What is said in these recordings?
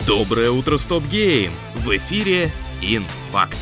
Доброе утро, Стоп Гейм! В эфире Инфакт.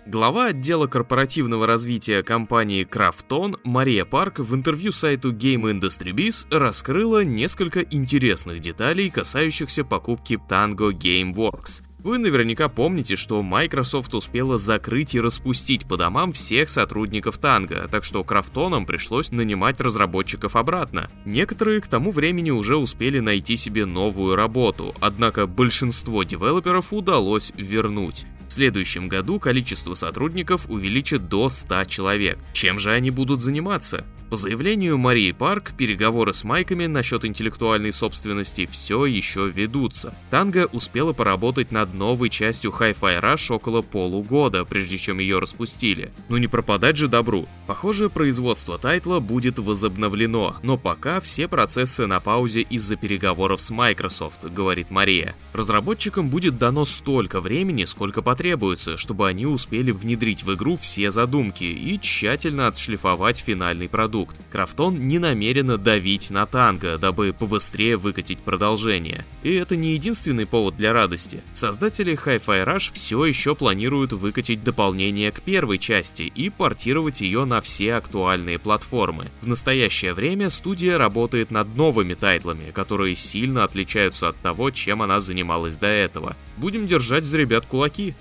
Глава отдела корпоративного развития компании Krafton Мария Парк в интервью сайту Game Industry Biz раскрыла несколько интересных деталей, касающихся покупки Tango Gameworks. Вы наверняка помните, что Microsoft успела закрыть и распустить по домам всех сотрудников Tango, так что Крафтонам пришлось нанимать разработчиков обратно. Некоторые к тому времени уже успели найти себе новую работу, однако большинство девелоперов удалось вернуть. В следующем году количество сотрудников увеличат до 100 человек. Чем же они будут заниматься? По заявлению Марии Парк, переговоры с Майками насчет интеллектуальной собственности все еще ведутся. Tango успела поработать над новой частью Hi-Fi Rush около полугода, прежде чем ее распустили. Ну не пропадать же добру. Похоже, производство тайтла будет возобновлено, но пока все процессы на паузе из-за переговоров с Microsoft, говорит Мария. Разработчикам будет дано столько времени, сколько потребуется, чтобы они успели внедрить в игру все задумки и тщательно отшлифовать финальный продукт. Krafton не намерена давить на Tango, дабы побыстрее выкатить продолжение. И это не единственный повод для радости. Создатели Hi-Fi Rush все еще планируют выкатить дополнение к первой части и портировать ее на все актуальные платформы. В настоящее время студия работает над новыми тайтлами, которые сильно отличаются от того, чем она занималась до этого. Будем держать за ребят кулаки.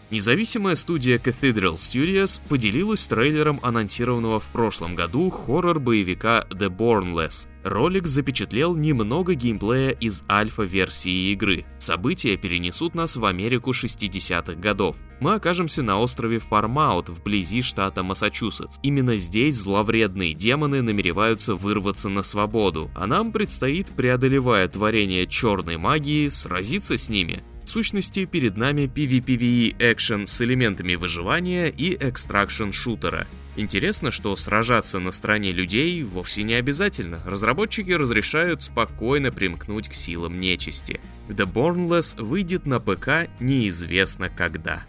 Независимая студия Cathedral Studios поделилась трейлером анонсированного в прошлом году хоррор-боевика The Bornless. Ролик запечатлел немного геймплея из альфа-версии игры. События перенесут нас в Америку 60-х годов. Мы окажемся на острове Фармаут вблизи штата Массачусетс. Именно здесь зловредные демоны намереваются вырваться на свободу, а нам предстоит, преодолевая творение черной магии, сразиться с ними. В сущности, перед нами PvPvE экшен с элементами выживания и экстракшн-шутера. Интересно, что сражаться на стороне людей вовсе не обязательно. Разработчики разрешают спокойно примкнуть к силам нечисти. The Bornless выйдет на ПК неизвестно когда.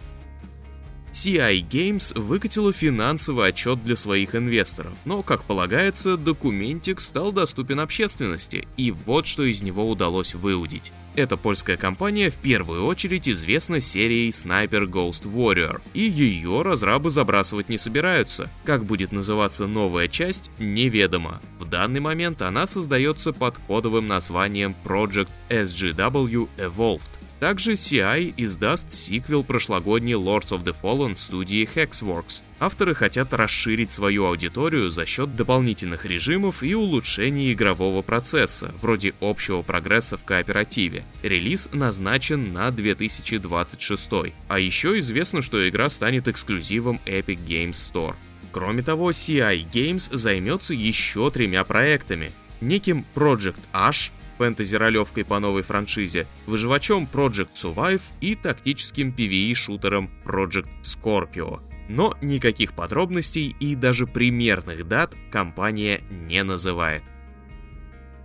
CI Games выкатила финансовый отчет для своих инвесторов, но, как полагается, документик стал доступен общественности, и вот что из него удалось выудить. Эта польская компания в первую очередь известна серией Sniper Ghost Warrior, и ее разрабы забрасывать не собираются. Как будет называться новая часть, неведомо. В данный момент она создается под кодовым названием Project SGW Evolved. Также CI издаст сиквел прошлогодней Lords of the Fallen студии Hexworks. Авторы хотят расширить свою аудиторию за счет дополнительных режимов и улучшений игрового процесса, вроде общего прогресса в кооперативе. Релиз назначен на 2026. А еще известно, что игра станет эксклюзивом Epic Games Store. Кроме того, CI Games займется еще 3 проектами. Неким Project Ash, фэнтези-ролевкой по новой франшизе, выживачом Project Survive и тактическим PvE-шутером Project Scorpio. Но никаких подробностей и даже примерных дат компания не называет.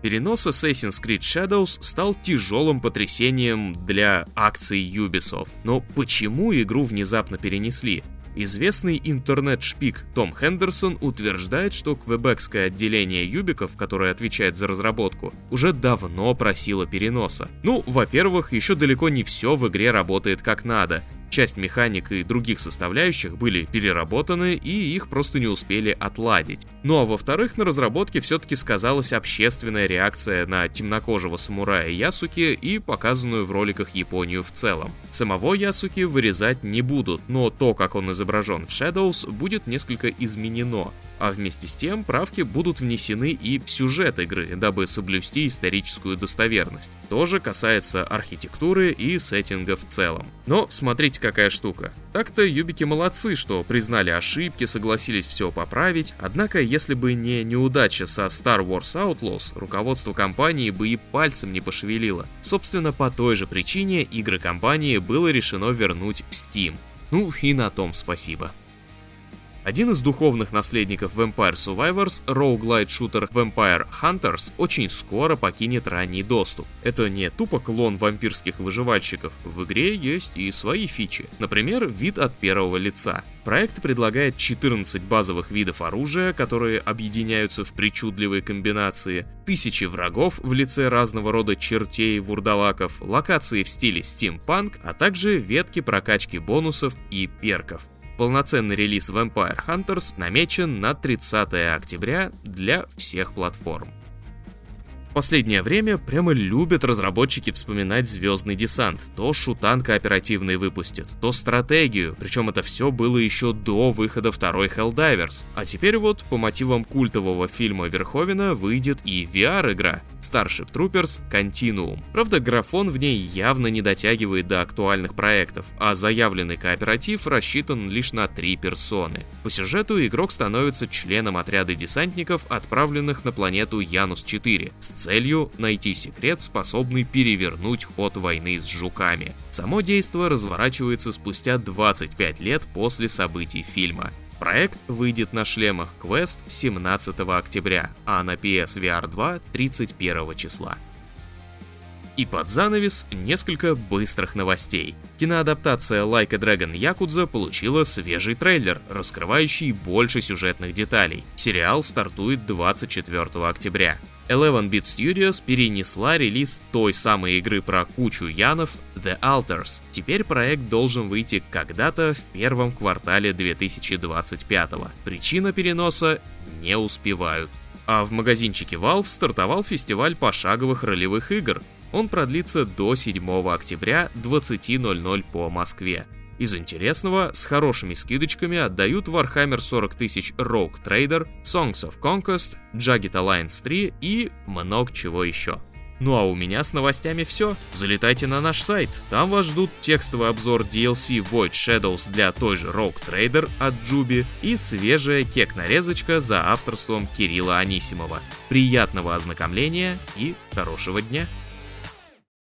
Перенос Assassin's Creed Shadows стал тяжелым потрясением для акций Ubisoft. Но почему игру внезапно перенесли? Известный интернет-шпик Том Хендерсон утверждает, что квебекское отделение юбиков, которое отвечает за разработку, уже давно просило переноса. Ну, во-первых, еще далеко не все в игре работает как надо. Часть механик и других составляющих были переработаны, и их просто не успели отладить. Ну а во-вторых, на разработке все-таки сказалась общественная реакция на темнокожего самурая Ясуки и показанную в роликах Японию в целом. Самого Ясуки вырезать не будут, но то, как он изображен в Shadows, будет несколько изменено. А вместе с тем правки будут внесены и в сюжет игры, дабы соблюсти историческую достоверность. Тоже касается архитектуры и сеттинга в целом. Но смотрите, какая штука. Так-то юбики молодцы, что признали ошибки, согласились все поправить, однако если бы не неудача со Star Wars Outlaws, руководство компании бы и пальцем не пошевелило. Собственно, по той же причине игры компании было решено вернуть в Steam. Ну и на том спасибо. Один из духовных наследников Vampire Survivors, роуглайт-шутер Vampire Hunters, очень скоро покинет ранний доступ. Это не тупо клон вампирских выживальщиков, в игре есть и свои фичи, например, вид от первого лица. Проект предлагает 14 базовых видов оружия, которые объединяются в причудливые комбинации, тысячи врагов в лице разного рода чертей и вурдалаков, локации в стиле стимпанк, а также ветки прокачки бонусов и перков. Полноценный релиз Vampire Hunters намечен на 30 октября для всех платформ. В последнее время прямо любят разработчики вспоминать «Звездный десант». То шутан кооперативный выпустят, то стратегию, причем это все было еще до выхода второй Helldivers. А теперь вот по мотивам культового фильма Верховена выйдет и VR-игра Starship Troopers Continuum. Правда, графон в ней явно не дотягивает до актуальных проектов, а заявленный кооператив рассчитан лишь на 3 персоны. По сюжету игрок становится членом отряда десантников, отправленных на планету Янус-4, с целью найти секрет, способный перевернуть ход войны с жуками. Само действо разворачивается спустя 25 лет после событий фильма. Проект выйдет на шлемах Quest 17 октября, а на PSVR 2 31 числа. И под занавес несколько быстрых новостей. Киноадаптация Like a Dragon Yakuza получила свежий трейлер, раскрывающий больше сюжетных деталей. Сериал стартует 24 октября. 11-Bit Studios перенесла релиз той самой игры про кучу янов The Alters. Теперь проект должен выйти когда-то в первом квартале 2025. Причина переноса — не успевают. А в магазинчике Valve стартовал фестиваль пошаговых ролевых игр. Он продлится до 7 октября 20:00 по Москве. Из интересного, с хорошими скидочками отдают Warhammer 40 000 Rogue Trader, Songs of Conquest, Jagged Alliance 3 и много чего еще. Ну а у меня с новостями все. Залетайте на наш сайт, там вас ждут текстовый обзор DLC Void Shadows для той же Rogue Trader от Jubi и свежая кек-нарезочка за авторством Кирилла Анисимова. Приятного ознакомления и хорошего дня!